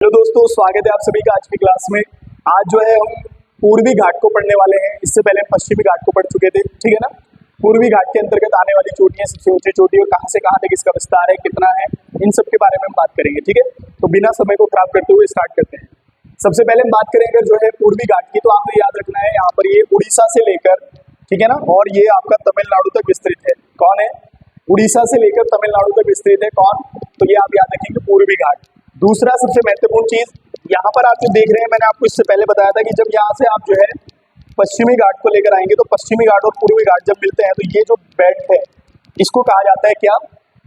Hello दोस्तों, स्वागत है आप सभी का आज की क्लास में। आज जो है हम पूर्वी घाट को पढ़ने वाले हैं। इससे पहले हम पश्चिमी घाट को पढ़ चुके थे, ठीक है ना। पूर्वी घाट के अंतर्गत आने वाली चोटियां, सबसे ऊंची चोटी और कहां से कहां तक इसका विस्तार है, कितना है, इन सब के बारे में हम बात करेंगे, ठीक है। तो बिना समय को खराब करते हुए स्टार्ट करते हैं। सबसे पहले हम बात करेंगे जो है पूर्वी घाट की, तो आपको याद रखना है यहाँ पर ये उड़ीसा से लेकर, ठीक है ना, और ये आपका तमिलनाडु तक विस्तृत है। कौन है? उड़ीसा से लेकर तमिलनाडु तक विस्तृत है। कौन? तो ये आप याद रखेंगे, पूर्वी घाट। दूसरा सबसे महत्वपूर्ण चीज यहाँ पर आप जो देख रहे हैं, मैंने आपको इससे पहले बताया था कि जब यहाँ से आप जो है पश्चिमी घाट को लेकर आएंगे, तो पश्चिमी घाट और पूर्वी घाट जब मिलते हैं तो ये जो बेल्ट है इसको कहा जाता है क्या?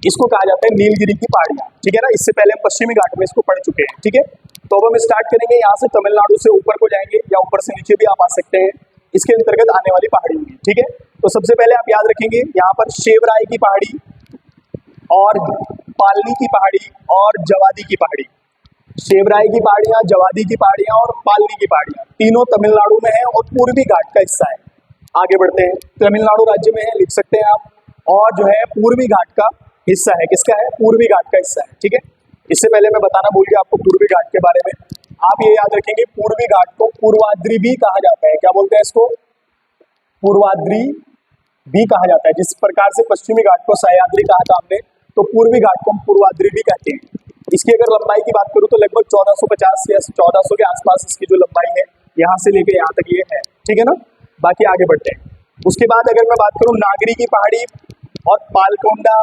इसको कहा जाता है नीलगिरी की पहाड़ियां, ठीक है ना। इससे पहले हम पश्चिमी घाट में इसको पढ़ चुके हैं, ठीक है। तो अब हम स्टार्ट करेंगे यहाँ से, तमिलनाडु से ऊपर को जाएंगे या ऊपर से नीचे भी आप आ सकते हैं। इसके अंतर्गत आने वाली पहाड़ी होगी, ठीक है। तो सबसे पहले आप याद रखेंगे यहाँ पर शेवराय की पहाड़ी और पालनी की पहाड़ी और जवादी की पहाड़ी। शेवराय की पहाड़ियां, जवादी की पहाड़ियां और पालनी की पहाड़ियां तीनों तमिलनाडु में है और पूर्वी घाट का हिस्सा है। आगे बढ़ते हैं, तमिलनाडु राज्य में है, लिख सकते हैं आप। और जो है पूर्वी घाट का हिस्सा है। किसका है? पूर्वी घाट का हिस्सा है, ठीक है। इससे पहले मैं बताना भूल गया आपको पूर्वी घाट के बारे में। आप ये याद रखेंगे, पूर्वी घाट को पूर्वाद्री भी कहा जाता है। क्या बोलते हैं इसको? पूर्वाद्री भी कहा जाता है। जिस प्रकार से पश्चिमी घाट को सह्याद्री कहा था हमने, तो पूर्वी घाट को हम पूर्वाद्री भी कहते हैं। इसकी अगर लंबाई की बात करूं तो लगभग 1450 या 1400 के आसपास इसकी जो लंबाई है, यहाँ से लेकर यहाँ तक ये है, ठीक है ना। बाकी आगे बढ़ते हैं। उसके बाद अगर मैं बात करूं नागरी की पहाड़ी और पालकोंडा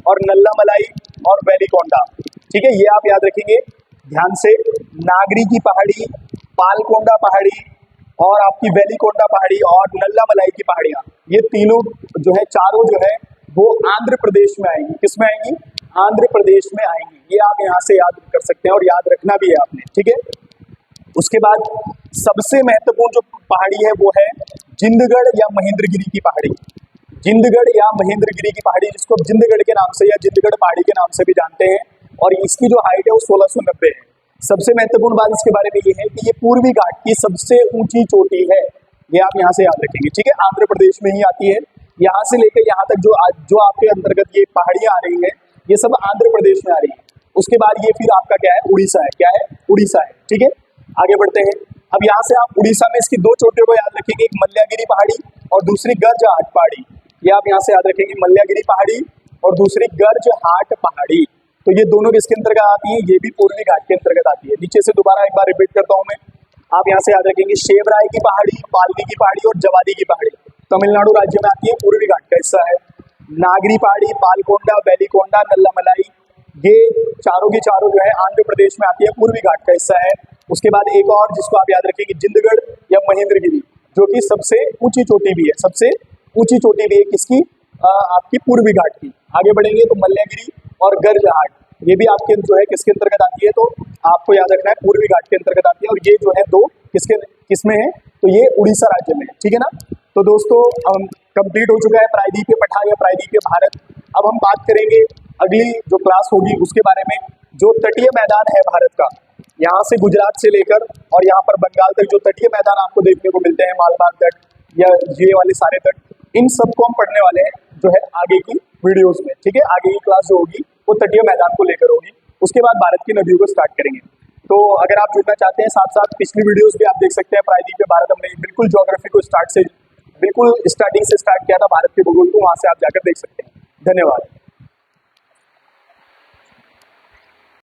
और नल्लामलाई और वेलिकोंडा, ठीक है, ये आप याद रखेंगे ध्यान से। नागरी की पहाड़ी, पालकोंडा पहाड़ी और आपकी वेलिकोंडा पहाड़ी और नल्लामलाई की पहाड़ियां, ये तीनों जो है, चारों जो है वो आंध्र प्रदेश में आएंगी। किस में आएंगी? आंध्र प्रदेश में आएंगी। ये आप यहाँ से याद कर सकते हैं और याद रखना भी है आपने, ठीक है। उसके बाद सबसे महत्वपूर्ण जो पहाड़ी है वो है जिंदगढ़ या महेंद्रगिरी की पहाड़ी। जिंदगढ़ या महेंद्रगिरी की पहाड़ी, जिसको आप जिंदगढ़ के नाम से या जिंदगढ़ पहाड़ी के नाम से भी जानते हैं, और इसकी जो हाइट है वो 1690 है। सबसे महत्वपूर्ण बात इसके बारे में ये है कि ये पूर्वी घाट की सबसे ऊंची चोटी है। ये आप यहाँ से याद रखेंगे, ठीक है। आंध्र प्रदेश में ही आती है। यहाँ से लेकर यहाँ तक जो आपके अंतर्गत ये पहाड़ियां आ रही हैं, ये सब आंध्र प्रदेश में आ रही है। उसके बाद ये फिर आपका क्या है? उड़ीसा है। क्या है? उड़ीसा है, ठीक है। आगे बढ़ते हैं। अब यहाँ से आप उड़ीसा में इसकी दो चोटियों को याद रखेंगे, एक मल्ल्यागिरी पहाड़ी और दूसरी गर्जहाट पहाड़ी। ये आप यहाँ से याद रखेंगे, मल्ल्यागिरी पहाड़ी और दूसरी गर्जहाट पहाड़ी। तो ये दोनों किसके अंतर्गत आती है? ये भी पूर्वी घाट के अंतर्गत आती है। नीचे से दोबारा एक बार रिपीट करता हूँ मैं। आप यहाँ से याद रखेंगे शेवराय की पहाड़ी, पालनी की पहाड़ी और जवादी की पहाड़ी तमिलनाडु राज्य में आती है, पूर्वी घाट का हिस्सा है। नागरी पहाड़ी, पालकोंडा, वेलिकोंडा, नल्लामलाई, ये चारों की चारों जो है आंध्र प्रदेश में आती है, पूर्वी घाट का हिस्सा है। उसके बाद एक और जिसको आप याद रखेंगे, जिंदगढ़ या महेंद्रगिरी, जो कि सबसे ऊंची चोटी भी है। सबसे ऊंची चोटी भी है किसकी? आपकी पूर्वी घाट की। आगे बढ़ेंगे तो मल्ल्यागिरी और गर्जहाट, ये भी आपके जो है किसके अंतर्गत आती है? तो आपको याद रखना है पूर्वी घाट के अंतर्गत आती है। और ये जो है दो किसमें है? तो ये उड़ीसा राज्य में है, ठीक है ना। तो दोस्तों कंप्लीट हो चुका है प्रायद्वीपीय पठार या प्रायद्वीपीय भारत। अब हम बात करेंगे अगली जो क्लास होगी उसके बारे में, जो तटीय मैदान है भारत का, यहाँ से गुजरात से लेकर और यहाँ पर बंगाल तक जो तटीय मैदान आपको देखने को मिलते हैं, मालबार तट या ये वाले सारे तट, इन सबको हम पढ़ने वाले हैं जो है आगे की वीडियोज में, ठीक है। आगे की क्लास जो होगी वो तटीय मैदान को लेकर होगी। उसके बाद भारत की नदियों को स्टार्ट करेंगे। तो अगर आप जुड़ना चाहते हैं, साथ साथ पिछली वीडियोस भी आप देख सकते हैं। प्रायद्वीपीय भारत हमने बिल्कुल ज्योग्राफी को बिल्कुल स्टार्टिंग से स्टार्ट किया था, भारत के भूगोल को, वहां से आप जाकर देख सकते हैं। धन्यवाद।